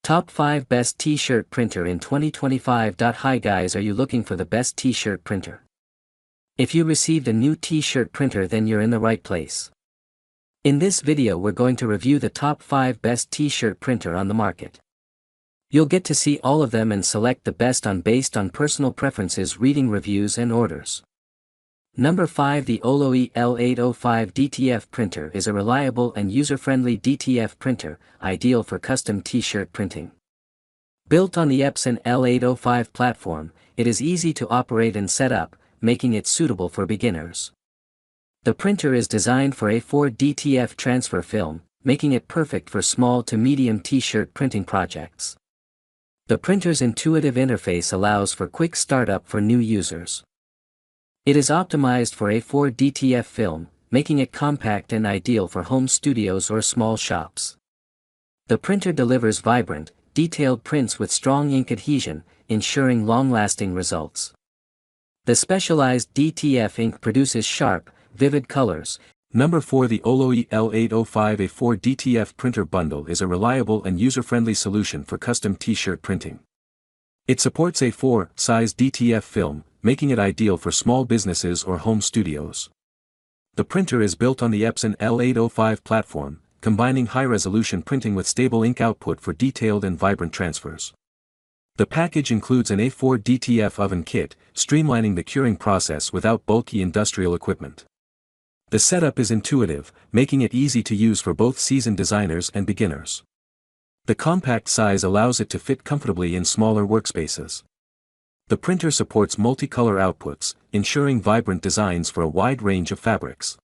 Top 5 Best T-Shirt Printer in 2025. Hi guys, are you looking for the best T-shirt printer? If you received a new T-shirt printer, then you're in the right place. In this video we're going to review the top 5 best T-shirt printer on the market. You'll get to see all of them and select the best based on personal preferences, reading reviews and orders. Number 5. The Colorsun L805 DTF printer is a reliable and user-friendly DTF printer, ideal for custom T-shirt printing. Built on the Epson L805 platform, it is easy to operate and set up, making it suitable for beginners. The printer is designed for A4 DTF transfer film, making it perfect for small to medium T-shirt printing projects. The printer's intuitive interface allows for quick startup for new users. It is optimized for A4 DTF film, making it compact and ideal for home studios or small shops. The printer delivers vibrant, detailed prints with strong ink adhesion, ensuring long-lasting results. The specialized DTF ink produces sharp, vivid colors. Number 4. The Colorsun L805 A4 DTF printer bundle is a reliable and user-friendly solution for custom T-shirt printing. It supports A4 size DTF film, making it ideal for small businesses or home studios. The printer is built on the Epson L805 platform, combining high-resolution printing with stable ink output for detailed and vibrant transfers. The package includes an A4 DTF oven kit, streamlining the curing process without bulky industrial equipment. The setup is intuitive, making it easy to use for both seasoned designers and beginners. The compact size allows it to fit comfortably in smaller workspaces. The printer supports multicolor outputs, ensuring vibrant designs for a wide range of fabrics.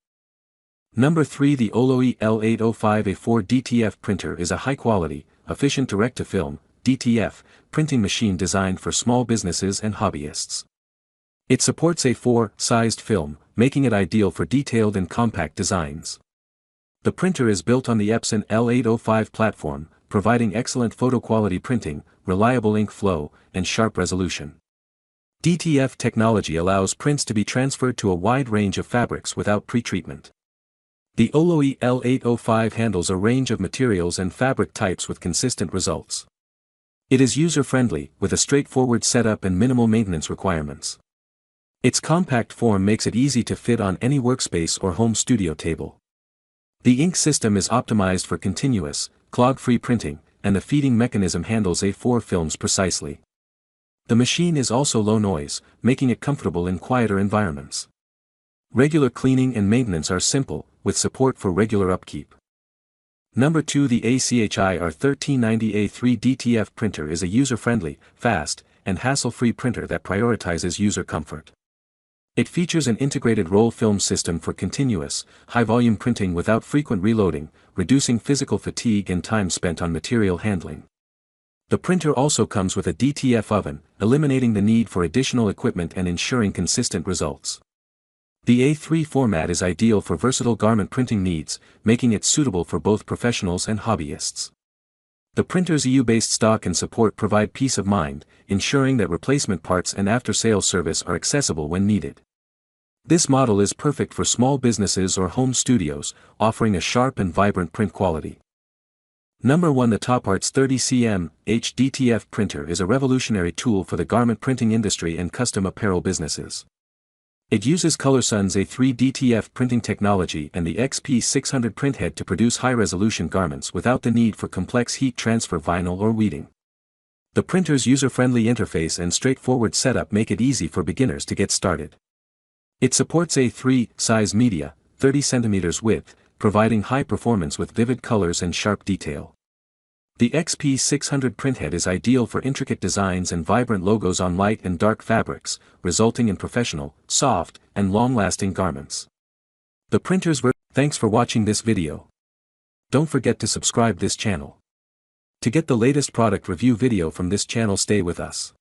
Number 3. The Colorsun L805 A4 DTF printer is a high-quality, efficient direct-to-film (DTF) printing machine designed for small businesses and hobbyists. It supports A4-sized film, making it ideal for detailed and compact designs. The printer is built on the Epson L805 platform, providing excellent photo quality printing, reliable ink flow, and sharp resolution. DTF technology allows prints to be transferred to a wide range of fabrics without pretreatment. The Colorsun L805 handles a range of materials and fabric types with consistent results. It is user-friendly, with a straightforward setup and minimal maintenance requirements. Its compact form makes it easy to fit on any workspace or home studio table. The ink system is optimized for continuous, clog-free printing, and the feeding mechanism handles A4 films precisely. The machine is also low noise, making it comfortable in quieter environments. Regular cleaning and maintenance are simple, with support for regular upkeep. Number 2. The ACHI R1390A3 DTF printer is a user-friendly, fast, and hassle-free printer that prioritizes user comfort. It features an integrated roll film system for continuous, high-volume printing without frequent reloading, reducing physical fatigue and time spent on material handling. The printer also comes with a DTF oven, eliminating the need for additional equipment and ensuring consistent results. The A3 format is ideal for versatile garment printing needs, making it suitable for both professionals and hobbyists. The printer's EU-based stock and support provide peace of mind, ensuring that replacement parts and after-sales service are accessible when needed. This model is perfect for small businesses or home studios, offering a sharp and vibrant print quality. Number 1. The TopArts 30cm DTF printer is a revolutionary tool for the garment printing industry and custom apparel businesses. It uses Colorsun's A3 DTF printing technology and the XP600 printhead to produce high-resolution garments without the need for complex heat transfer vinyl or weeding. The printer's user-friendly interface and straightforward setup make it easy for beginners to get started. It supports A3 size media, 30 cm width, providing high performance with vivid colors and sharp detail. The XP600 printhead is ideal for intricate designs and vibrant logos on light and dark fabrics, resulting in professional, soft, and long-lasting garments. The printer's Thanks for watching this video. Don't forget to subscribe this channel. To get the latest product review video from this channel, stay with us.